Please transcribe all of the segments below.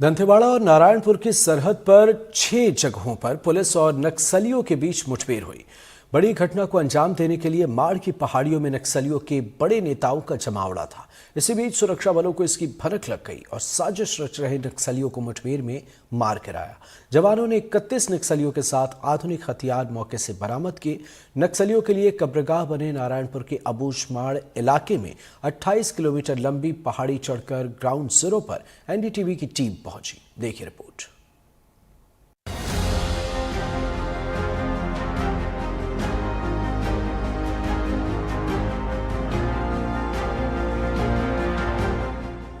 दंतेवाड़ा और नारायणपुर की सरहद पर 6 जगहों पर पुलिस और नक्सलियों के बीच मुठभेड़ हुई। बड़ी घटना को अंजाम देने के लिए माड़ की पहाड़ियों में नक्सलियों के बड़े नेताओं का जमावड़ा था। इसी बीच सुरक्षा बलों को इसकी भनक लग गई और साजिश रच रहे नक्सलियों को मुठभेड़ में मार गिराया। जवानों ने 31 नक्सलियों के साथ आधुनिक हथियार मौके से बरामद किए। नक्सलियों के लिए कब्रगाह बने नारायणपुर के अबूझमाड़ इलाके में 28 किलोमीटर लंबी पहाड़ी चढ़कर ग्राउंड जीरो पर एनडीटीवी की टीम पहुंची। देखिए रिपोर्ट।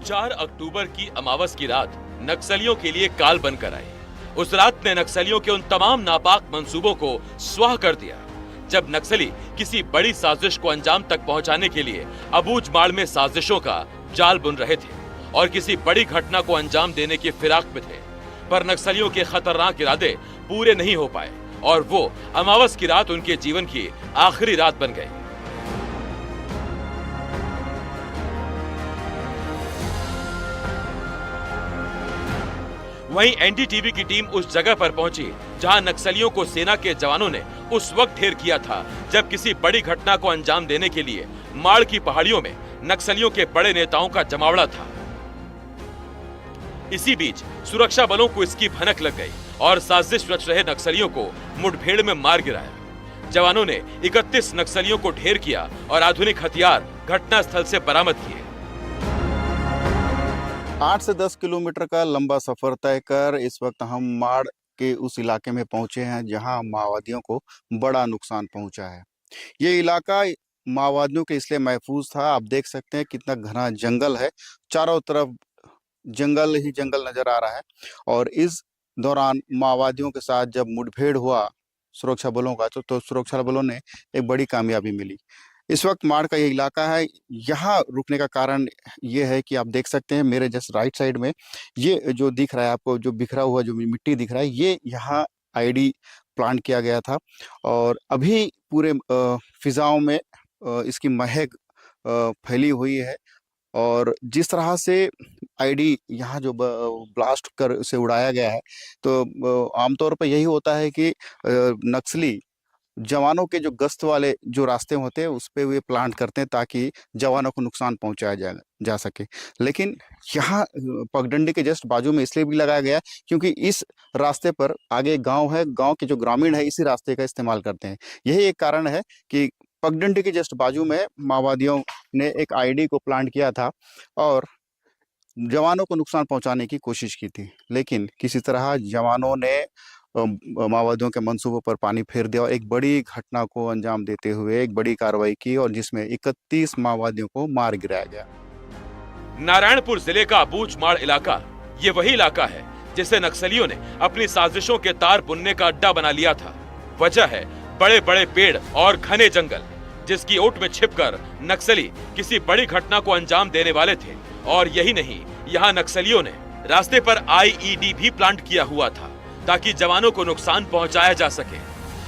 चार अक्टूबर की अमावस की रात नक्सलियों के लिए काल बनकर आई। उस रात ने नक्सलियों के उन तमाम नापाक मंसूबों को स्वाह कर दिया जब नक्सली किसी बड़ी साजिश को अंजाम तक पहुंचाने के लिए अबूझमाड़ में साजिशों का जाल बुन रहे थे और किसी बड़ी घटना को अंजाम देने की फिराक में थे। पर नक्सलियों के खतरनाक इरादे पूरे नहीं हो पाए और वो अमावस की रात उनके जीवन की आखिरी रात बन गई। वहीं एनडीटीवी की टीम उस जगह पर पहुंची जहां नक्सलियों को सेना के जवानों ने उस वक्त ढेर किया था जब किसी बड़ी घटना को अंजाम देने के लिए माड़ की पहाड़ियों में नक्सलियों के बड़े नेताओं का जमावड़ा था। इसी बीच सुरक्षा बलों को इसकी भनक लग गई और साजिश रच रहे नक्सलियों को मुठभेड़ में मार गिराया। जवानों ने 31 नक्सलियों को ढेर किया और आधुनिक हथियार घटनास्थल से बरामद किए। 8 से 10 किलोमीटर का लंबा सफर तय कर इस वक्त हम माड़ के उस इलाके में पहुंचे हैं जहां माओवादियों को बड़ा नुकसान पहुंचा है। ये इलाका माओवादियों के इसलिए महफूज था, आप देख सकते हैं कितना घना जंगल है, चारों तरफ जंगल ही जंगल नजर आ रहा है। और इस दौरान माओवादियों के साथ जब मुठभेड़ हुआ सुरक्षा बलों का तो सुरक्षा बलों ने एक बड़ी कामयाबी मिली। इस वक्त माड़ का ये इलाका है, यहाँ रुकने का कारण ये है कि आप देख सकते हैं मेरे जस्ट राइट साइड में ये जो दिख रहा है आपको, जो बिखरा हुआ जो मिट्टी दिख रहा है, ये यहाँ आईडी प्लांट किया गया था। और अभी पूरे फिजाओं में इसकी महक फैली हुई है। और जिस तरह से आईडी यहाँ जो ब्लास्ट कर उसे उड़ाया गया है, तो आमतौर पर यही होता है कि नक्सली जवानों के जो गश्त वाले जो रास्ते होते हैं उस पे वे प्लांट करते हैं ताकि जवानों को नुकसान पहुंचाया जा सके। लेकिन यहाँ पगडंडी के जस्ट बाजू में इसलिए भी लगाया गया क्योंकि इस रास्ते पर आगे गांव है, गांव के जो ग्रामीण है इसी रास्ते का इस्तेमाल करते हैं। यही एक कारण है कि पगडंडी के जस्ट बाजू में माओवादियों ने एक आईडी को प्लांट किया था और जवानों को नुकसान पहुंचाने की कोशिश की थी। लेकिन किसी तरह जवानों ने माओवादियों के मंसूबों पर पानी फेर दिया और एक बड़ी घटना को अंजाम देते हुए एक बड़ी कार्रवाई की और जिसमें 31 माओवादियों को मार गिराया गया। नारायणपुर जिले का अबूझमाड़ इलाका ये वही इलाका है जिसे नक्सलियों ने अपनी साजिशों के तार बुनने का अड्डा बना लिया था। वजह है बड़े बड़े पेड़ और घने जंगल जिसकी ओट में छिपकर नक्सली किसी बड़ी घटना को अंजाम देने वाले थे। और यही नहीं, यहाँ नक्सलियों ने रास्ते पर आईईडी भी प्लांट किया हुआ था ताकि जवानों को नुकसान पहुंचाया जा सके।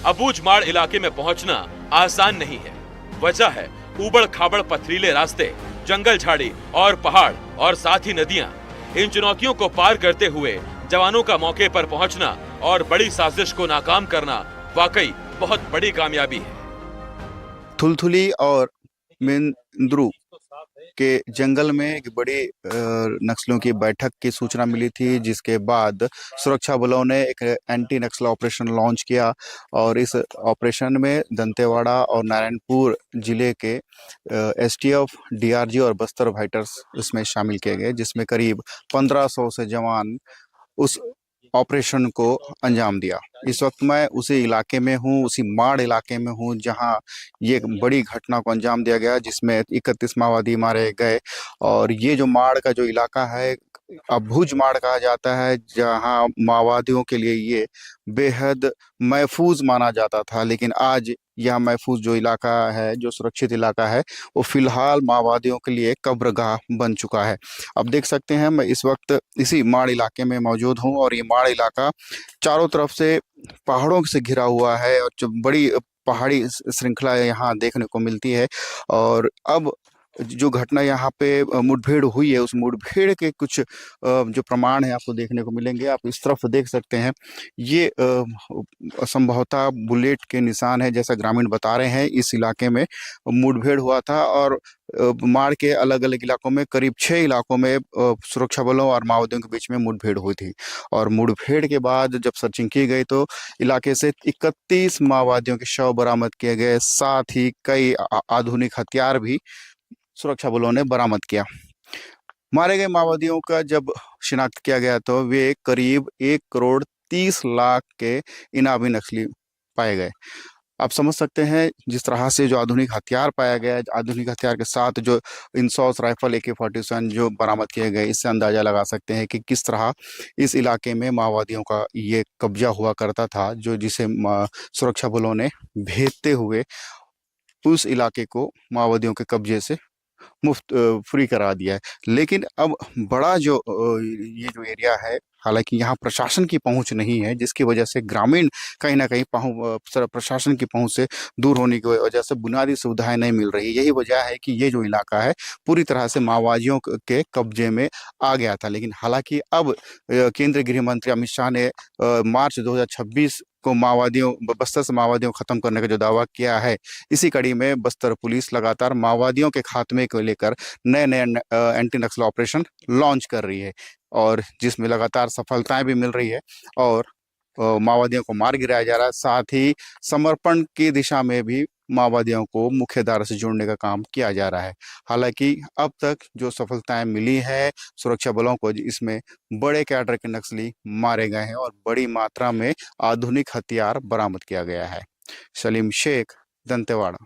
अबूझमाड़ इलाके में पहुंचना आसान नहीं है। वजह है ऊबड़ खाबड़ पथरीले रास्ते, जंगल झाड़ी और पहाड़ और साथ ही नदियां। इन चुनौतियों को पार करते हुए जवानों का मौके पर पहुंचना और बड़ी साजिश को नाकाम करना वाकई बहुत बड़ी कामयाबी है। थुलथुली और मेंद्रू के जंगल में एक बड़ी नक्सलियों की बैठक की सूचना मिली थी, जिसके बाद सुरक्षा बलों ने एक एंटी नक्सल ऑपरेशन लॉन्च किया और इस ऑपरेशन में दंतेवाड़ा और नारायणपुर जिले के एसटीएफ, डीआरजी और बस्तर फाइटर्स इसमें शामिल किए गए, जिसमें करीब 1500 से जवान उस ऑपरेशन को अंजाम दिया। इस वक्त मैं उसी इलाके में हूँ, उसी माड़ इलाके में हूँ जहाँ ये बड़ी घटना को अंजाम दिया गया जिसमें 31 माओवादी मारे गए। और ये जो माड़ का जो इलाका है अबूझमाड़ कहा जाता है, जहाँ माओवादियों के लिए ये बेहद महफूज माना जाता था। लेकिन आज यह महफूज जो इलाका है, जो सुरक्षित इलाका है, वो फिलहाल माओवादियों के लिए कब्रगाह बन चुका है। अब देख सकते हैं मैं इस वक्त इसी माड़ इलाके में मौजूद हूँ और ये माड़ इलाका चारों तरफ से पहाड़ों से घिरा हुआ है और जो बड़ी पहाड़ी श्रृंखला यहाँ देखने को मिलती है। और अब जो घटना यहाँ पे मुठभेड़ हुई है, उस मुठभेड़ के कुछ जो प्रमाण है आपको देखने को मिलेंगे। आप इस तरफ देख सकते हैं, ये संभवतः बुलेट के निशान है, जैसा ग्रामीण बता रहे हैं। इस इलाके में मुठभेड़ हुआ था और माड़ के अलग अलग इलाकों में, करीब 6 इलाकों में सुरक्षा बलों और माओवादियों के बीच में मुठभेड़ हुई थी। और मुठभेड़ के बाद जब सर्चिंग की गई तो इलाके से 31 माओवादियों के शव बरामद किए गए, साथ ही कई आधुनिक हथियार भी सुरक्षा बलों ने बरामद किया। मारे गए माओवादियों का जब शिनाख्त किया गया तो वे करीब 1,30,00,000 के इनामी नक्सली पाए गए। आप समझ सकते हैं जिस तरह से जो आधुनिक हथियार पाया गया, आधुनिक हथियार के साथ जो इंसॉस राइफल AK-47 जो बरामद किए गए, इससे अंदाजा लगा सकते हैं कि किस तरह इस इलाके में माओवादियों का ये कब्जा हुआ करता था, जो जिसे सुरक्षा बलों ने भेदते हुए उस इलाके को माओवादियों के कब्जे से मुफ्त फ्री करा दिया है। लेकिन अब बड़ा जो ये जो एरिया है, हालांकि यहाँ प्रशासन की पहुंच नहीं है, जिसकी वजह से ग्रामीण कहीं ना कहीं प्रशासन की पहुंच से दूर होने की वजह से बुनियादी सुविधाएं नहीं मिल रही। यही वजह है कि ये जो इलाका है पूरी तरह से माओवादियों के कब्जे में आ गया था। लेकिन हालांकि अब केंद्रीय गृह मंत्री अमित शाह ने मार्च 2026 को बस्तर से माओवादियों को खत्म करने का जो दावा किया है, इसी कड़ी में बस्तर पुलिस लगातार माओवादियों के खात्मे को लेकर नए नए एंटी नक्सल ऑपरेशन लॉन्च कर रही है, और जिसमें लगातार सफलताएं भी मिल रही है और माओवादियों को मार गिराया जा रहा है। साथ ही समर्पण की दिशा में भी माओवादियों को मुख्य धारा से जोड़ने का काम किया जा रहा है। हालांकि अब तक जो सफलताएं मिली है सुरक्षा बलों को, इसमें बड़े कैडर के नक्सली मारे गए हैं और बड़ी मात्रा में आधुनिक हथियार बरामद किया गया है। सलीम शेख, दंतेवाड़ा।